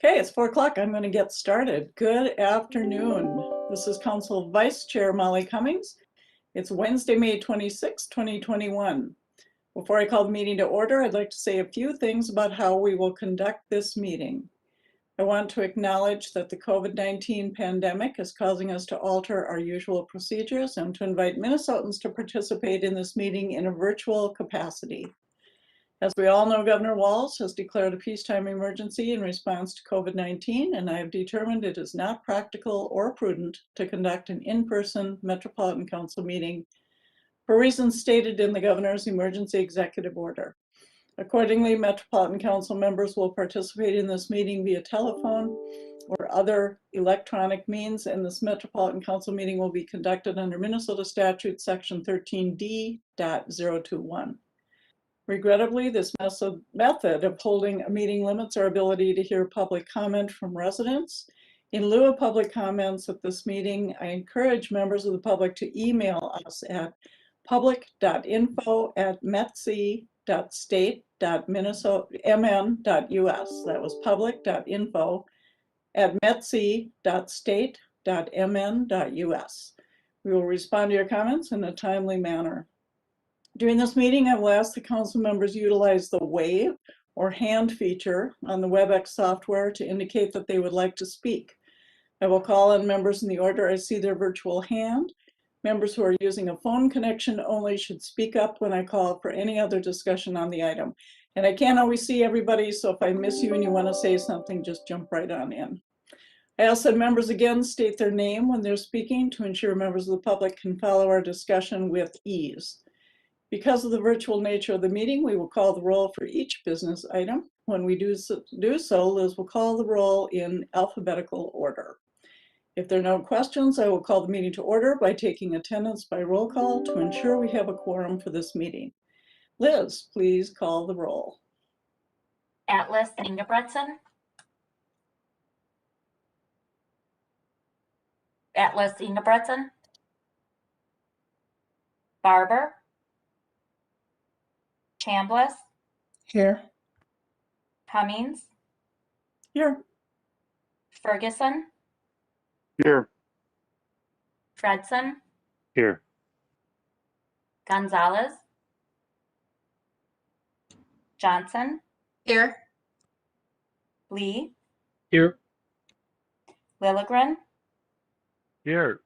Okay, it's 4 o'clock. I'm going to get started. Good afternoon. This is Council Vice Chair Molly Cummings. It's Wednesday, May 26, 2021. Before I call the meeting to order, I'd like to say a few things about how we will conduct this meeting. I want to acknowledge that the COVID-19 pandemic is causing us to alter our usual procedures and to invite Minnesotans to participate in this meeting in a virtual capacity. As we all know, Governor Walz has declared a peacetime emergency in response to COVID-19, and I have determined it is not practical or prudent to conduct an in-person Metropolitan Council meeting for reasons stated in the Governor's emergency executive order. Accordingly, Metropolitan Council members will participate in this meeting via telephone or other electronic means, and this Metropolitan Council meeting will be conducted under Minnesota Statute Section 13D.021. Regrettably, this method of holding a meeting limits our ability to hear public comment from residents. In lieu of public comments at this meeting, I encourage members of the public to email us at public.info@metc.state.mn.us. That was public.info@metc.state.mn.us. We will respond to your comments in a timely manner. During this meeting, I will ask the council members utilize the wave or hand feature on the WebEx software to indicate that they would like to speak. I will call on members in the order I see their virtual hand. Members who are using a phone connection only should speak up when I call for any other discussion on the item. And I can't always see everybody, so if I miss you and you want to say something, just jump right on in. I ask that members again state their name when they're speaking to ensure members of the public can follow our discussion with ease. Because of the virtual nature of the meeting, we will call the roll for each business item. When we do so, Liz will call the roll in alphabetical order. If there are no questions, I will call the meeting to order by taking attendance by roll call to ensure we have a quorum for this meeting. Liz, please call the roll. Atlas Ingebretson. Atlas Ingebretson. Barber. Chambliss. Here. Cummings. Here. Ferguson. Here. Fredson. Here. Gonzalez. Johnson. Here. Lee. Here. Lilligren. Here.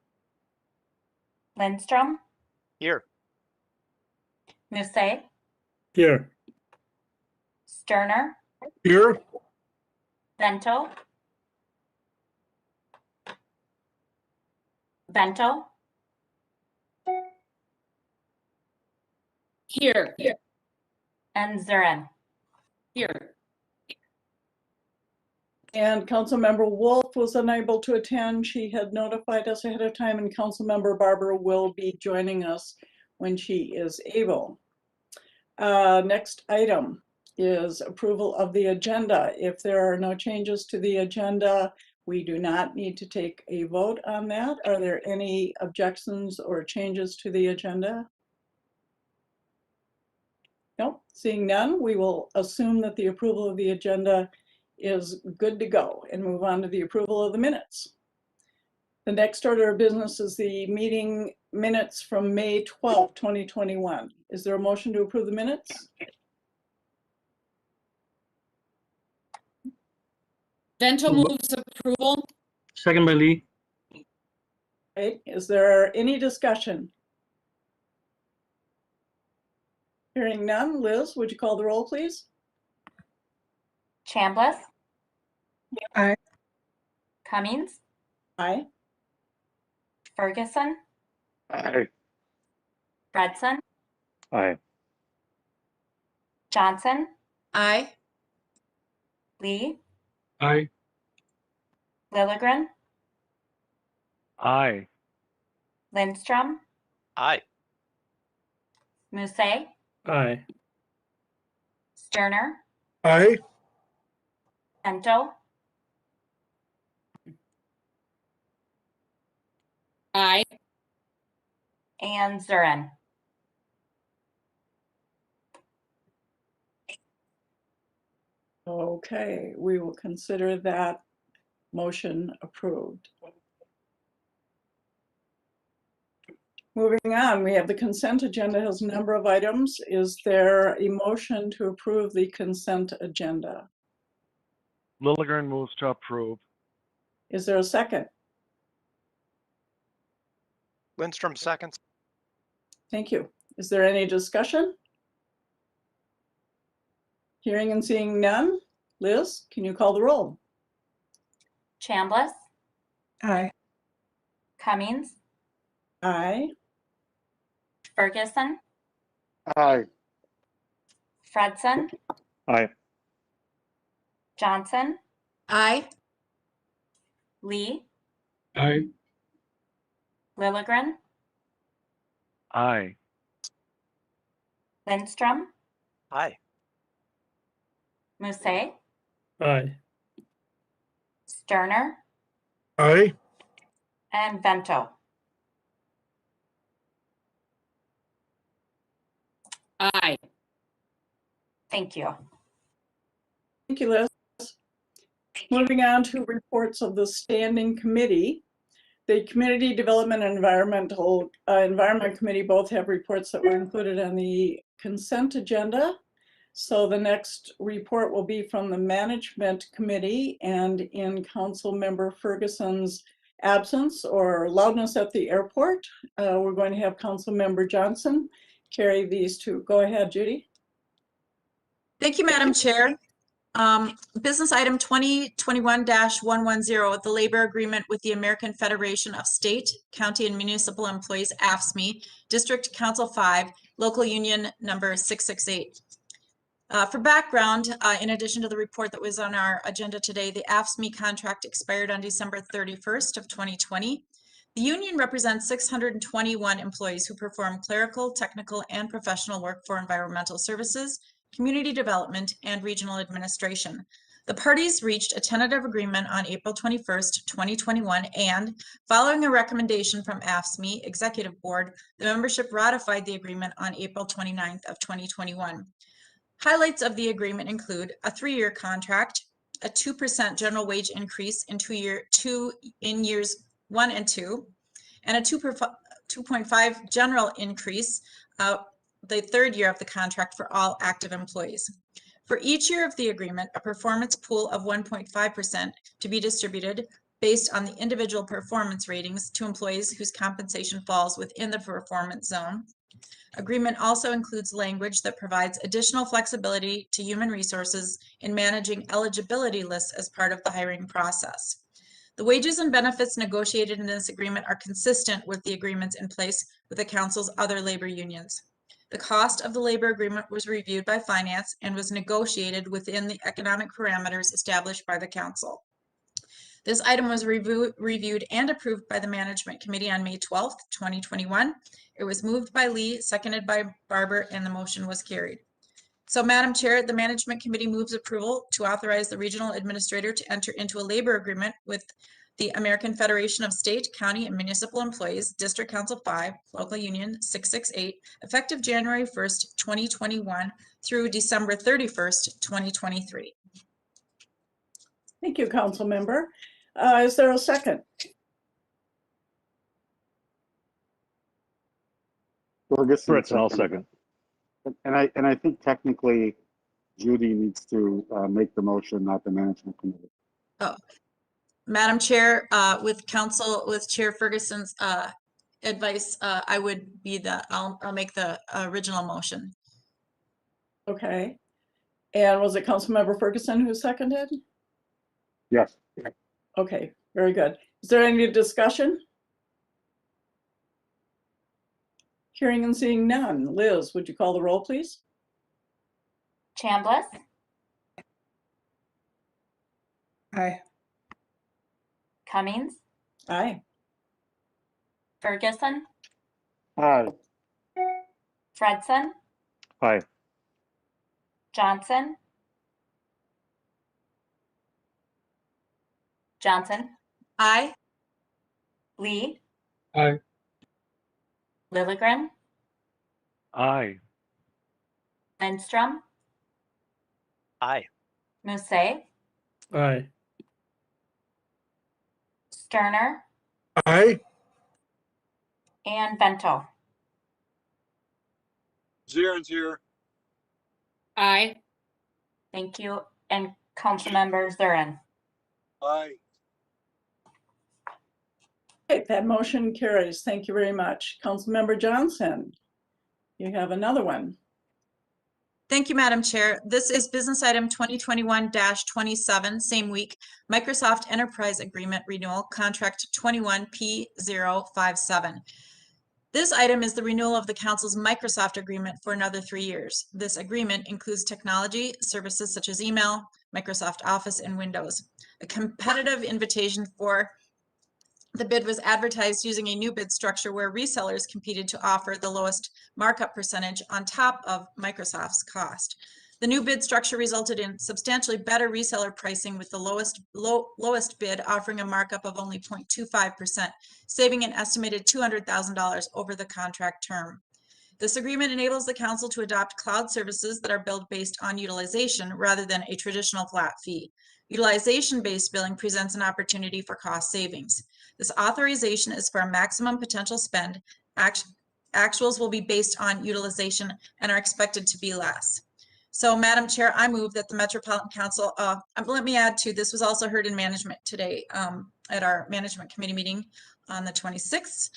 Lindstrom. Here. Musset. Here. Sterner. Here. Vento. Vento. Here. And Zurin. Here. And Councilmember Wolf was unable to attend. She had notified us ahead of time, and Councilmember Barber will be joining us when she is able. Next item is approval of the agenda. If there are no changes to the agenda, we do not need to take a vote on that. Are there any objections or changes to the agenda? No, seeing none, we will assume that the approval of the agenda is good to go and move on to the approval of the minutes. The next order of business is the meeting minutes from May 12, 2021. Is there a motion to approve the minutes? Vento moves approval. Second by Lee. Okay. Is there any discussion? Hearing none, Liz, would you call the roll, please? Chambliss. Aye. Cummings. Aye. Ferguson. Aye. Fredson. Aye. Johnson. Aye. Lee. Aye. Lilligren. Aye. Lindstrom. Aye. Musset. Aye. Sterner. Aye. Vento. Aye. And Zurin. Okay, we will consider that motion approved. Moving on, we have the consent agenda has a number of items. Is there a motion to approve the consent agenda? Lilligren moves to approve. Is there a second? Lindstrom seconds. Thank you. Is there any discussion? Hearing and seeing none. Liz, can you call the roll? Chambliss, Aye. Cummings, Aye. Ferguson, Aye. Fredson, Aye. Johnson, Aye. Lee, Aye. Lilligren, Aye. Lindstrom, Aye. Musset, Aye. Sterner, Aye. and Vento. Aye. Thank you. Thank you, Liz. Moving on to reports of the standing committee. The Community Development and Environment Committee both have reports that were included on the consent agenda. So the next report will be from the Management Committee, and in Council Member Ferguson's absence or loudness at the airport, we're going to have Council Member Johnson carry these two. Go ahead, Judy. Thank you, Madam Chair. Business item 2021-110, the labor agreement with the American Federation of State, County, and Municipal Employees, AFSCME, District Council 5, Local Union number 668. For background, in addition to the report that was on our agenda today, the AFSCME contract expired on December 31st of 2020. The union represents 621 employees who perform clerical, technical, and professional work for environmental services, community development, and regional administration. The parties reached a tentative agreement on April 21st, 2021, and following a recommendation from AFSCME Executive Board, the membership ratified the agreement on April 29th of 2021. Highlights of the agreement include a 3-year contract, a 2% general wage increase in years 1 and 2, and a 2.5 general increase the 3rd year of the contract for all active employees. For each year of the agreement, a performance pool of 1.5% to be distributed based on the individual performance ratings to employees whose compensation falls within the performance zone. Agreement also includes language that provides additional flexibility to human resources in managing eligibility lists as part of the hiring process. The wages and benefits negotiated in this agreement are consistent with the agreements in place with the Council's other labor unions. The cost of the labor agreement was reviewed by Finance and was negotiated within the economic parameters established by the Council. This item was reviewed and approved by the Management Committee on May 12th, 2021. It was moved by Lee, seconded by Barber, and the motion was carried. So, Madam Chair, the Management Committee moves approval to authorize the Regional Administrator to enter into a labor agreement with the American Federation of State, County, and Municipal Employees, District Council 5, Local Union 668, effective January 1st, 2021 through December 31st, 2023. Thank you, Council Member. Is there a second? Ferguson, I'll second. And I think technically Judy needs to make the motion, not the management committee. Oh, Madam Chair, with Chair Ferguson's advice, I would be I'll make the original motion. Okay. And was it Councilmember Ferguson who seconded? Yes. Okay, very good. Is there any discussion? Hearing and seeing none. Liz, would you call the roll, please? Chambliss, Aye. Cummings, Aye. Ferguson, Aye. Fredson, Aye. Johnson, Aye. Lee, Aye. Lilligren, Aye. Lindstrom, Aye. Musse, Aye. Sterner, Aye. and Vento. Zaren's here. Aye. Thank you. And Councilmember Zurin. Aye. Okay, that motion carries. Thank you very much. Councilmember Johnson, you have another one. Thank you, Madam Chair. This is business item 2021-27, same week, Microsoft Enterprise Agreement Renewal, Contract 21P057. This item is the renewal of the council's Microsoft agreement for another 3 years. This agreement includes technology, services such as email, Microsoft Office, and Windows. A competitive invitation for the bid was advertised using a new bid structure where resellers competed to offer the lowest markup percentage on top of Microsoft's cost. The new bid structure resulted in substantially better reseller pricing, with the lowest bid offering a markup of only 0.25%, saving an estimated $200,000 over the contract term. This agreement enables the council to adopt cloud services that are billed based on utilization rather than a traditional flat fee. Utilization-based billing presents an opportunity for cost savings. This authorization is for a maximum potential spend. Actuals will be based on utilization and are expected to be less. So, Madam Chair, I move that the Metropolitan Council, let me add too, this was also heard in management today at our management committee meeting on the 26th.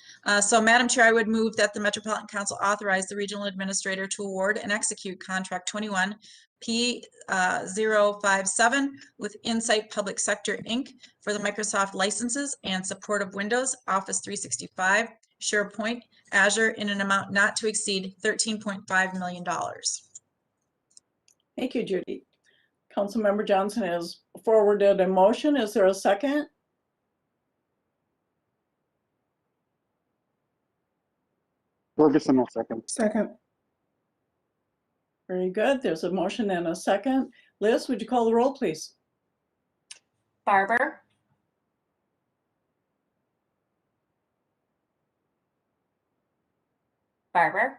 So, Madam Chair, I would move that the Metropolitan Council authorize the regional administrator to award and execute contract 21P057 with Insight Public Sector, Inc. for the Microsoft licenses and support of Windows, Office 365, SharePoint, Azure in an amount not to exceed $13.5 million. Thank you, Judy. Councilmember Johnson has forwarded a motion. Is there a second? Ferguson will second. Second. Very good. There's a motion and a second. Liz, would you call the roll, please? Barber, Barber,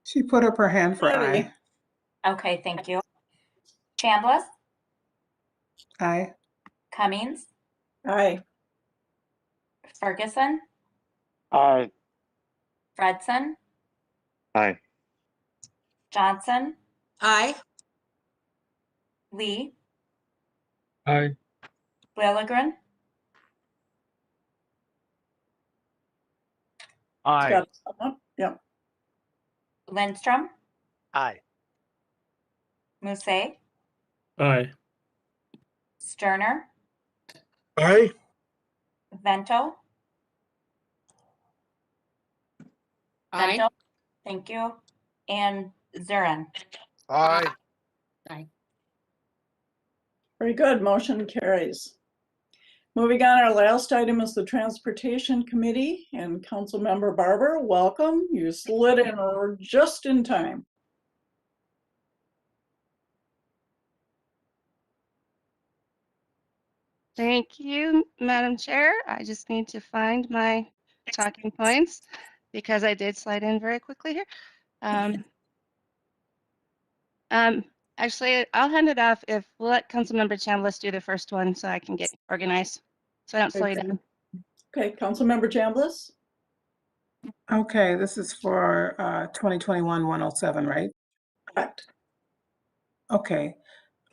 She put up her hand for Ready. aye. okay, thank you. Chambliss, Aye. Cummings, Aye. Ferguson, Aye. Fredson, Aye. Johnson, Aye. Lee, Aye. Lilligren, Aye. Got someone? Yeah. Lindstrom, Aye. Musse, Aye. Sterner, Aye. Vento, Aye. Vento, thank you, and Zurin. Aye. Very good. Motion carries. Moving on, our last item is the Transportation Committee, and Councilmember Barber, welcome. You slid in just in time. Thank you, Madam Chair. I just need to find my talking points because I did slide in very quickly here. Actually, I'll hand it off if we'll let Councilmember Chambliss do the first one so I can get organized, so I don't slow you Okay. down. Okay, Councilmember Chambliss? Okay, this is for 2021-107, right? Correct. Okay.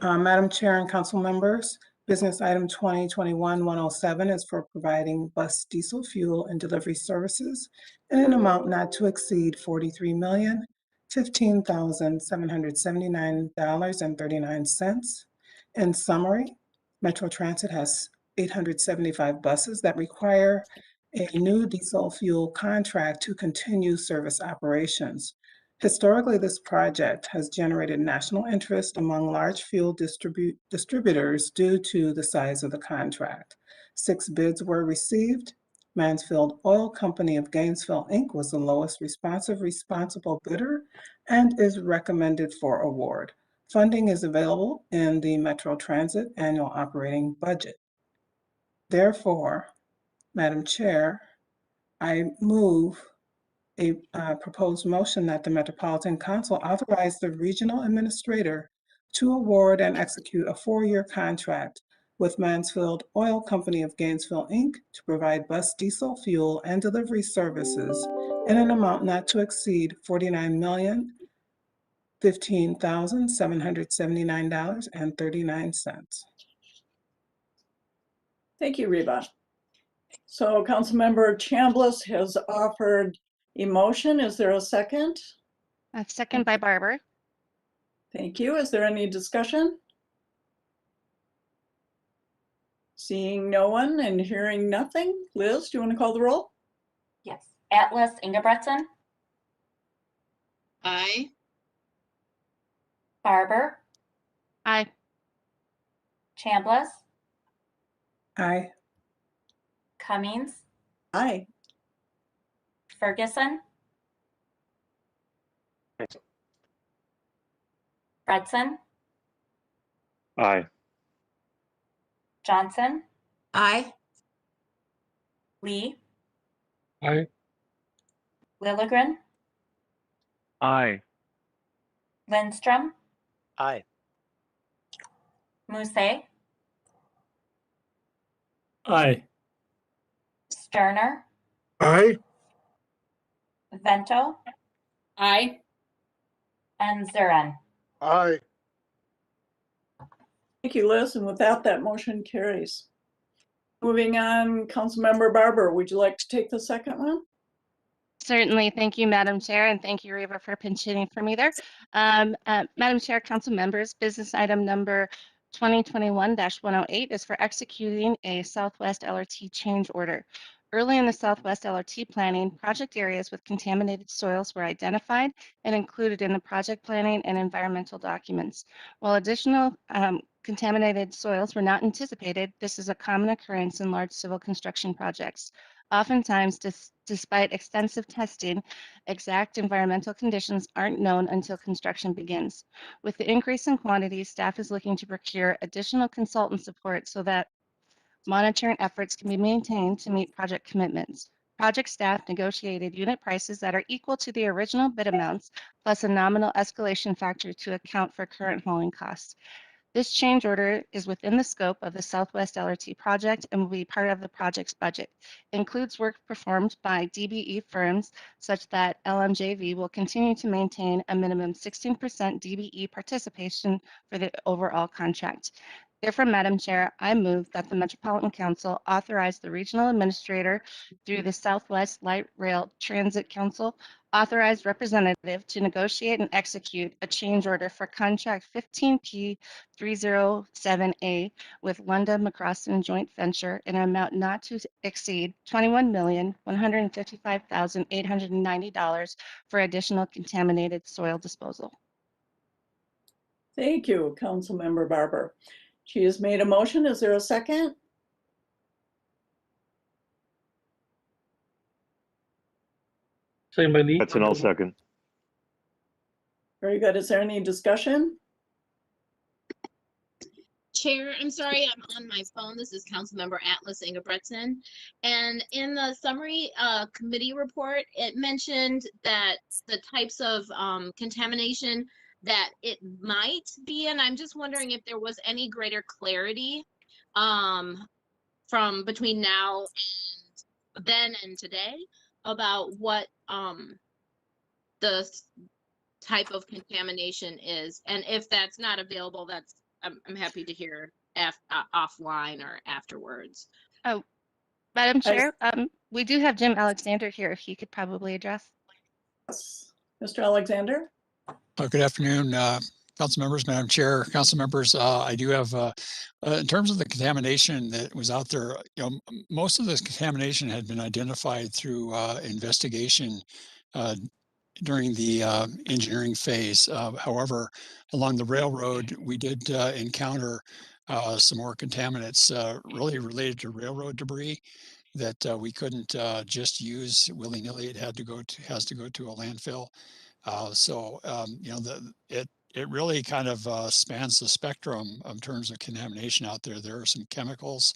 Madam Chair and council members, business item 2021-107 is for providing bus diesel fuel and delivery services in an amount not to exceed $43,015,779.39. In summary, Metro Transit has 875 buses that require a new diesel fuel contract to continue service operations. Historically, this project has generated national interest among large fuel distributors due to the size of the contract. 6 bids were received. Mansfield Oil Company of Gainesville, Inc. was the lowest responsible bidder and is recommended for award. Funding is available in the Metro Transit annual operating budget. Therefore, Madam Chair, I move a proposed motion that the Metropolitan Council authorize the regional administrator to award and execute a 4-year contract with Mansfield Oil Company of Gainesville, Inc. to provide bus diesel fuel and delivery services in an amount not to exceed $49,015,779.39. Thank you, Reba. So Councilmember Chambliss has offered a motion. Is there a second? A second by Barber. Thank you. Is there any discussion? Seeing no one and hearing nothing. Liz, do you want to call the roll? Yes. Atlas Ingebretson, Aye. Barber, Aye. Chambliss, Aye. Cummings, Aye. Ferguson, Fredson, Aye. Johnson, Aye. Lee, Aye. Lilligren, Aye. Lindstrom, Aye. Musse, Aye. Sterner, Aye. Vento, Aye. and Zuren. Aye. Thank you, Liz. And with that, that motion carries. Moving on, Councilmember Barber, would you like to take the second one? Certainly. Thank you, Madam Chair, and thank you, Reva, for pinch hitting for me there. Madam Chair, council members, business item number 2021-108 is for executing a Southwest LRT change order. Early in the Southwest LRT planning, project areas with contaminated soils were identified and included in the project planning and environmental documents. While additional contaminated soils were not anticipated, this is a common occurrence in large civil construction projects. Oftentimes, despite extensive testing, exact environmental conditions aren't known until construction begins. With the increase in quantity, staff is looking to procure additional consultant support so that monitoring efforts can be maintained to meet project commitments. Project staff negotiated unit prices that are equal to the original bid amounts, plus a nominal escalation factor to account for current hauling costs. This change order is within the scope of the Southwest LRT project and will be part of the project's budget. It includes work performed by DBE firms such that LMJV will continue to maintain a minimum 16% DBE participation for the overall contract. Therefore, Madam Chair, I move that the Metropolitan Council authorize the regional administrator through the Southwest Light Rail Transit Council authorized representative to negotiate and execute a change order for contract 15P307A with Lunda McCrossin Joint Venture in an amount not to exceed $21,155,890 for additional contaminated soil disposal. Thank you, Councilmember Barber. She has made a motion. Is there a second? Second by Lee. That's an all second. Very good. Is there any discussion? Chair, I'm sorry, I'm on my phone. This is Councilmember Atlas Ingebretson. And in the summary committee report, it mentioned that the types of contamination that it might be, and I'm just wondering if there was any greater clarity from between now and then and today about what the type of contamination is. And if that's not available, that's I'm happy to hear offline or afterwards. Oh, Madam Chair, we do have Jim Alexander here. He could probably address. Yes. Mr. Alexander? Good afternoon, council members, Madam Chair, council members. I do have, in terms of the contamination that was out there, most of this contamination had been identified through investigation during the engineering phase. However, along the railroad, we did encounter some more contaminants really related to railroad debris that we couldn't just use willy-nilly. It has to go to a landfill. It really kind of spans the spectrum in terms of contamination out there. There are some chemicals,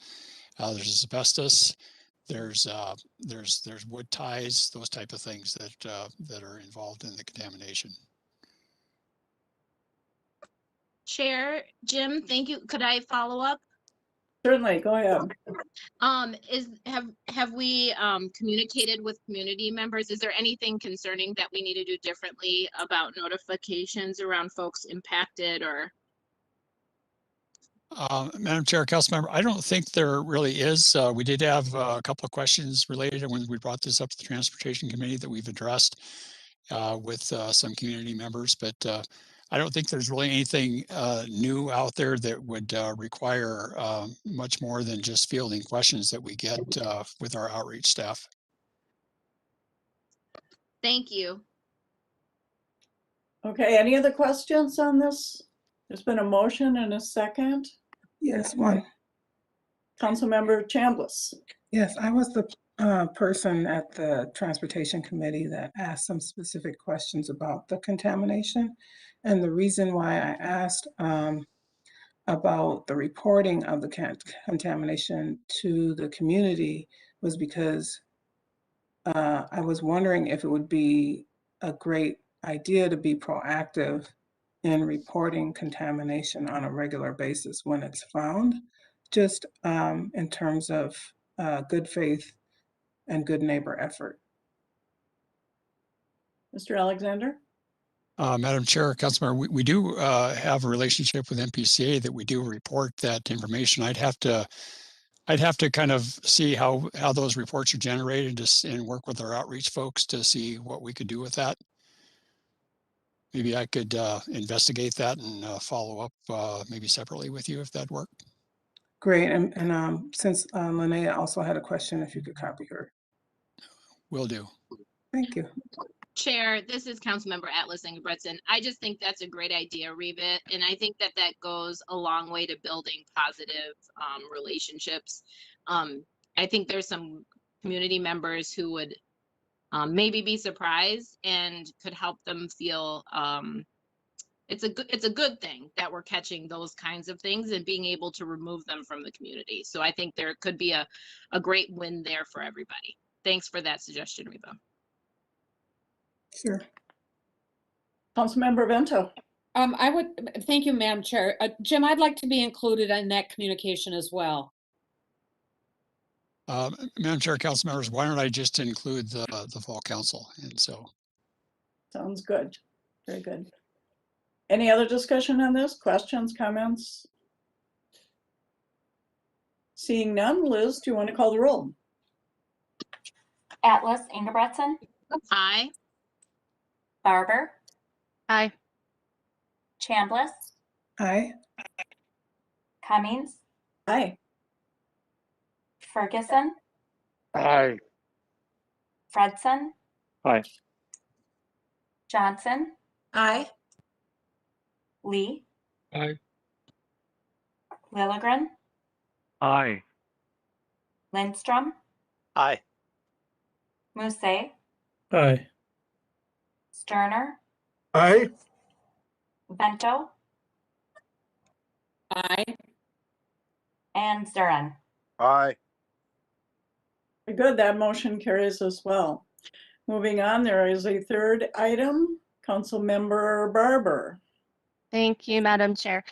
there's asbestos, there's wood ties, those type of things that are involved in the contamination. Chair, Jim, thank you. Could I follow up? Certainly, go ahead. Have we communicated with community members? Is there anything concerning that we need to do differently about notifications around folks impacted or? Madam Chair, Councilmember, I don't think there really is. We did have a couple of questions related to when we brought this up to the Transportation Committee that we've addressed with some community members, but I don't think there's really anything new out there that would require much more than just fielding questions that we get with our outreach staff. Thank you. Okay, any other questions on this? There's been a motion and a second. Yes, one. Councilmember Chambliss. Yes, I was the person at the Transportation Committee that asked some specific questions about the contamination. And the reason why I asked about the reporting of the contamination to the community was because I was wondering if it would be a great idea to be proactive in reporting contamination on a regular basis when it's found, just in terms of good faith and good neighbor effort. Mr. Alexander? Madam Chair, Councilmember, we do have a relationship with MPCA that we do report that information. I'd have to kind of see how those reports are generated and work with our outreach folks to see what we could do with that. Maybe I could investigate that and follow up maybe separately with you if that'd work. Great, and since Linnea also had a question, if you could copy her. Will do. Thank you. Chair, this is Councilmember Atlas Ingebretson. I just think that's a great idea, Reva, and I think that goes a long way to building positive relationships. I think there's some community members who would maybe be surprised and could help them feel it's a good thing that we're catching those kinds of things and being able to remove them from the community. So I think there could be a great win there for everybody. Thanks for that suggestion, Reva. Sure. Councilmember Vento. Thank you, Madam Chair. Jim, I'd like to be included in that communication as well. Madam Chair, council members, why don't I just include the fall council? And so. Sounds good. Very good. Any other discussion on this? Questions, comments? Seeing none, Liz, do you want to call the roll? Atlas Ingebretson, Aye. Barber, Aye. Chambliss, Aye. Cummings, Aye. Ferguson, Aye. Fredson, Aye. Johnson, Aye. Lee, Aye. Lilligren, Aye. Lindstrom, Aye. Musse, Aye. Sterner, Aye. Vento, Aye. and Zurin. Aye. Very good. That motion carries as well. Moving on, there is a third item. Councilmember Barber. Thank you, Madam Chair.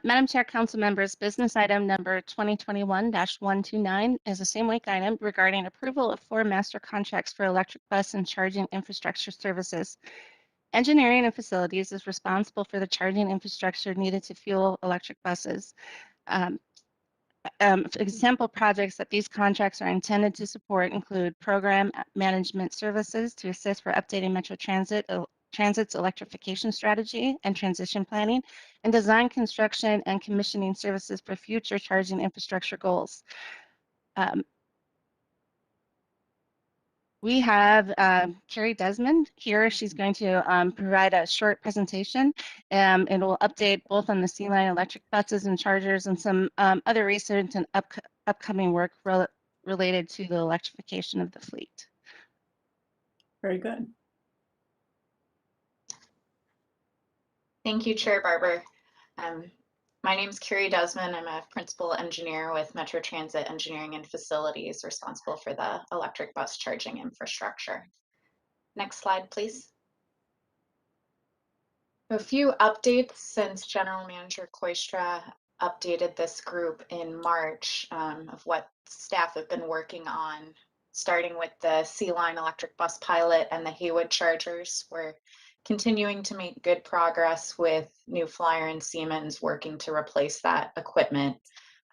Madam Chair, council members, business item number 2021-129 is a same week item regarding approval of 4 master contracts for electric bus and charging infrastructure services. Engineering and Facilities is responsible for the charging infrastructure needed to fuel electric buses. Example projects that these contracts are intended to support include program management services to assist for updating Metro Transit's electrification strategy and transition planning, and design, construction, and commissioning services for future charging infrastructure goals. We have Carrie Desmond here. She's going to provide a short presentation and will update both on the C-Line electric buses and chargers and some other research and upcoming work related to the electrification of the fleet. Very good. Thank you, Chair Barber. My name's Carrie Desmond. I'm a principal engineer with Metro Transit Engineering and Facilities, responsible for the electric bus charging infrastructure. Next slide, please. A few updates since General Manager Koistra updated this group in March of what staff have been working on, starting with the C-Line electric bus pilot and the Haywood chargers. We're continuing to make good progress with New Flyer and Siemens working to replace that equipment.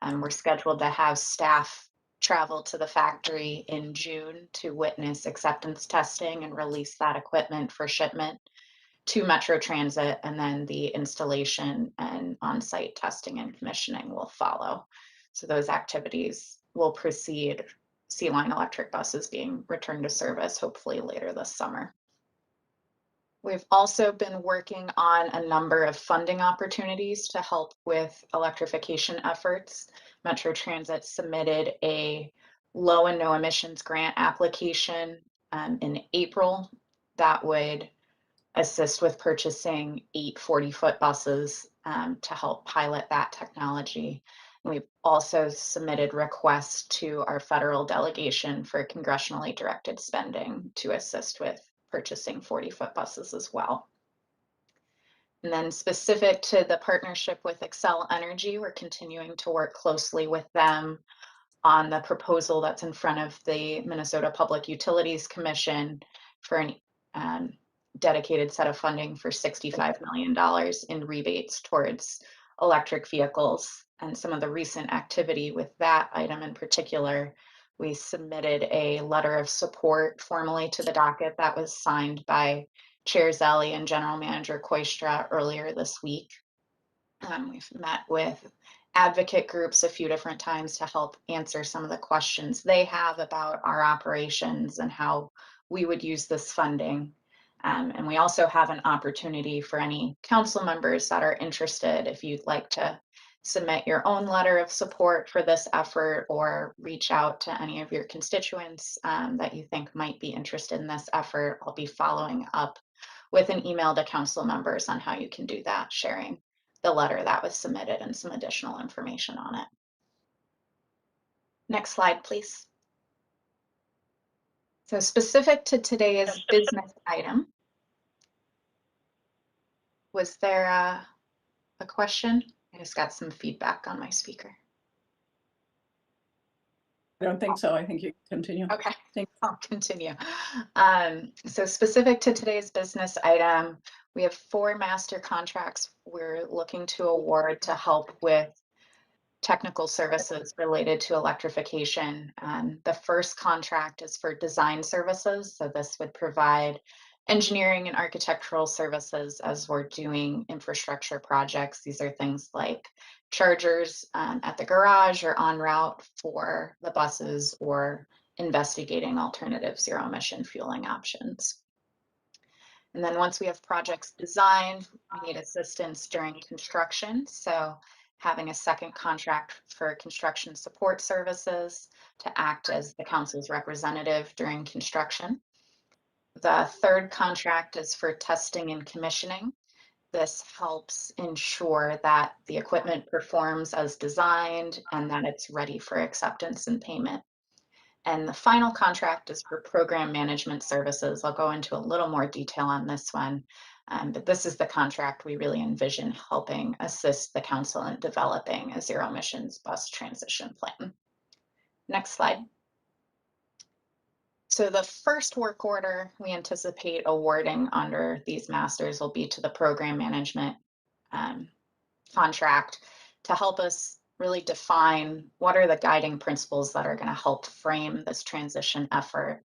We're scheduled to have staff travel to the factory in June to witness acceptance testing and release that equipment for shipment to Metro Transit, and then the installation and on-site testing and commissioning will follow. So those activities will proceed, C-Line electric buses being returned to service hopefully later this summer. We've also been working on a number of funding opportunities to help with electrification efforts. Metro Transit submitted a low and no emissions grant application in April that would assist with purchasing 8 40-foot buses to help pilot that technology. We've also submitted requests to our federal delegation for congressionally directed spending to assist with purchasing 40-foot buses as well. And then specific to the partnership with Xcel Energy, we're continuing to work closely with them on the proposal that's in front of the Minnesota Public Utilities Commission for an dedicated set of funding for $65 million in rebates towards electric vehicles. And some of the recent activity with that item in particular, we submitted a letter of support formally to the docket that was signed by Chair Zelli and General Manager Koistra earlier this week. We've met with advocate groups a few different times to help answer some of the questions they have about our operations and how we would use this funding. And we also have an opportunity for any council members that are interested, if you'd like to submit your own letter of support for this effort or reach out to any of your constituents that you think might be interested in this effort. I'll be following up with an email to council members on how you can do that, sharing the letter that was submitted and some additional information on it. Next slide, please. So specific to today's business item, was there a question? I just got some feedback on my speaker. I don't think so. I think you can continue. Okay, I'll continue. So specific to today's business item, we have 4 master contracts we're looking to award to help with technical services related to electrification. The first contract is for design services. So this would provide engineering and architectural services as we're doing infrastructure projects. These are things like chargers at the garage or en route for the buses, or investigating alternative zero emission fueling options. And then once we have projects designed, we need assistance during construction. So having a second contract for construction support services to act as the council's representative during construction. The third contract is for testing and commissioning. This helps ensure that the equipment performs as designed and that it's ready for acceptance and payment. And the final contract is for program management services. I'll go into a little more detail on this one, but this is the contract we really envision helping assist the council in developing a zero emissions bus transition plan. Next slide. So the first work order we anticipate awarding under these masters will be to the program management contract to help us really define what are the guiding principles that are going to help frame this transition effort,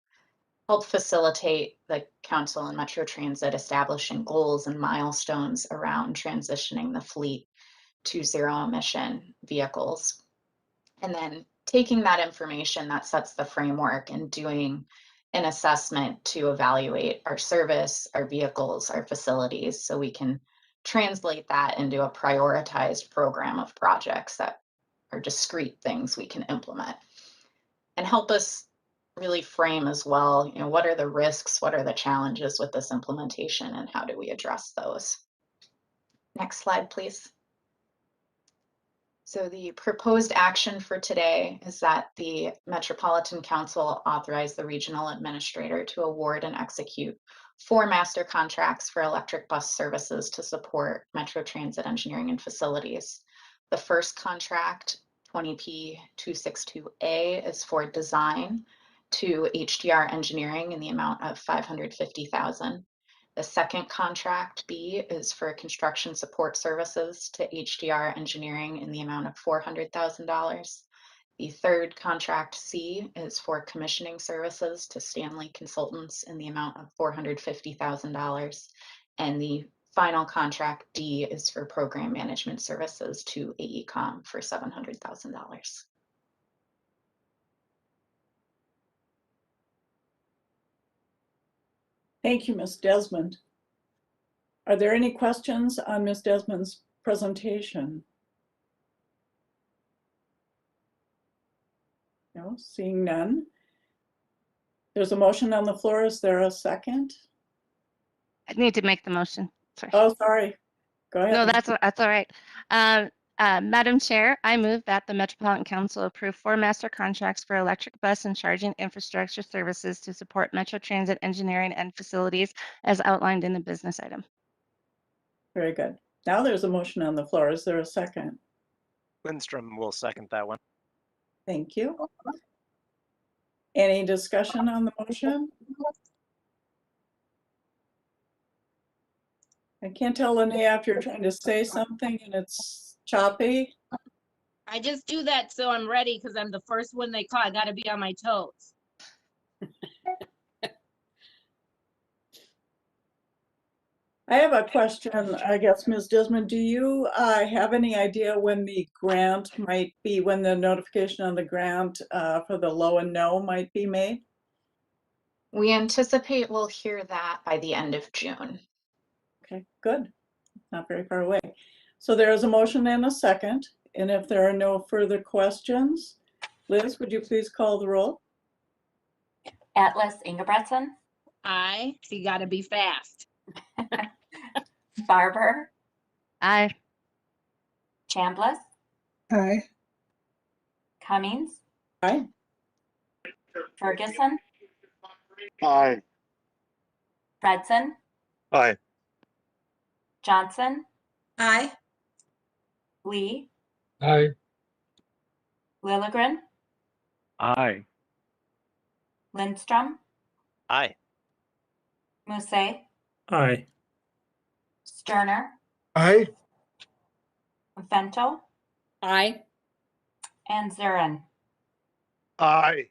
help facilitate the council and Metro Transit establishing goals and milestones around transitioning the fleet to zero emission vehicles. And then taking that information that sets the framework and doing an assessment to evaluate our service, our vehicles, our facilities, so we can translate that into a prioritized program of projects that are discrete things we can implement, and help us really frame as well, what are the risks, what are the challenges with this implementation, and how do we address those? Next slide, please. So the proposed action for today is that the Metropolitan Council authorize the regional administrator to award and execute 4 master contracts for electric bus services to support Metro Transit engineering and facilities. The first contract, 20P 262A, is for design to HDR Engineering in the amount of $550,000. The second contract, B, is for construction support services to HDR Engineering in the amount of $400,000. The third contract, C, is for commissioning services to Stanley Consultants in the amount of $450,000. And the final contract, D, is for program management services to AECom for $700,000. Thank you, Ms. Desmond. Are there any questions on Ms. Desmond's presentation? No, seeing none. There's a motion on the floor. Is there a second? I need to make the motion. Sorry. Oh, sorry. Go ahead. No, that's all right. Madam Chair, I move that the Metropolitan Council approve 4 master contracts for electric bus and charging infrastructure services to support Metro Transit engineering and facilities as outlined in the business item. Very good. Now there's a motion on the floor. Is there a second? Lindstrom will second that one. Thank you. Any discussion on the motion? I can't tell, Linnea, if you're trying to say something and it's choppy. I just do that so I'm ready because I'm the first one they call. I got to be on my toes. I have a question, I guess, Ms. Desmond. Do you have any idea when the grant might be, when the notification on the grant for the low and no might be made? We anticipate we'll hear that by the end of June. Okay, good. Not very far away. So there is a motion and a second. And if there are no further questions, Liz, would you please call the roll? Atlas Ingebretson, Aye. So you got to be fast. Barber, Aye. Chambliss, Aye. Cummings, Aye. Ferguson, Aye. Fredson, Aye. Johnson, Aye. Lee, Aye. Lilligren, Aye. Lindstrom, Aye. Musse, Aye. Sterner, Aye. Vento, Aye. and Zurin. Aye.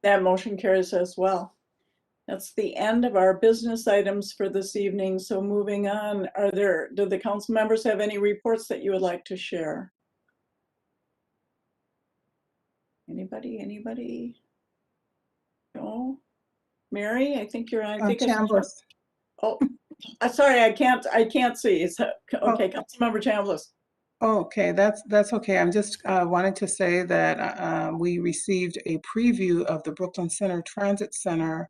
That motion carries as well. That's the end of our business items for this evening. So moving on, do the council members have any reports that you would like to share? Anybody? No? Mary, I think you're on. I think Chambliss. Oh, sorry, I can't see. Okay, Councilmember Chambliss. Okay, that's okay. I'm just wanted to say that we received a preview of the Brooklyn Center Transit Center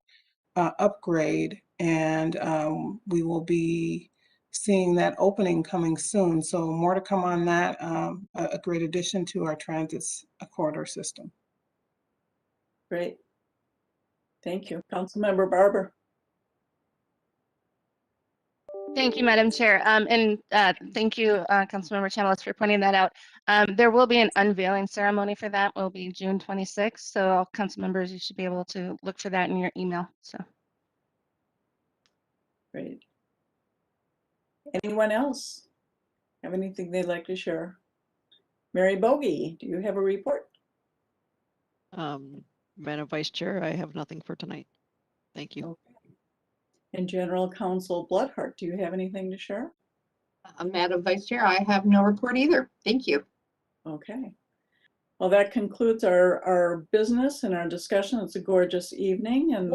upgrade, and we will be seeing that opening coming soon. So more to come on that. A great addition to our transit corridor system. Great. Thank you. Councilmember Barber. Thank you, Madam Chair. And thank you, Councilmember Chambliss, for pointing that out. There will be an unveiling ceremony for that. Will be June 26th. So all council members, you should be able to look for that in your email. So. Great. Anyone else have anything they'd like to share? Mary Bogie, do you have a report? Madam Vice Chair, I have nothing for tonight. Thank you. Okay. And General Counsel Bloodhart, do you have anything to share? Madam Vice Chair, I have no report either. Thank you. Okay. Well, that concludes our business and our discussion. It's a gorgeous evening and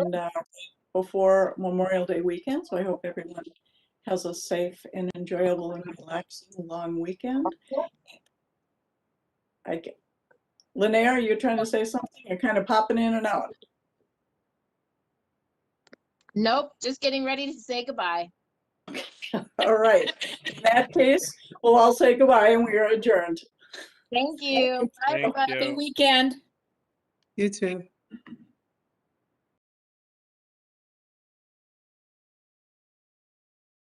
before Memorial Day weekend. So I hope everyone has a safe and enjoyable and relaxing long weekend. Linnea, are you trying to say something? You're kind of popping in and out. Nope, just getting ready to say goodbye. All right. In that case, we'll We'll all say goodbye and we are adjourned. Thank you. Bye, Thank everybody. Happy you. weekend. You too.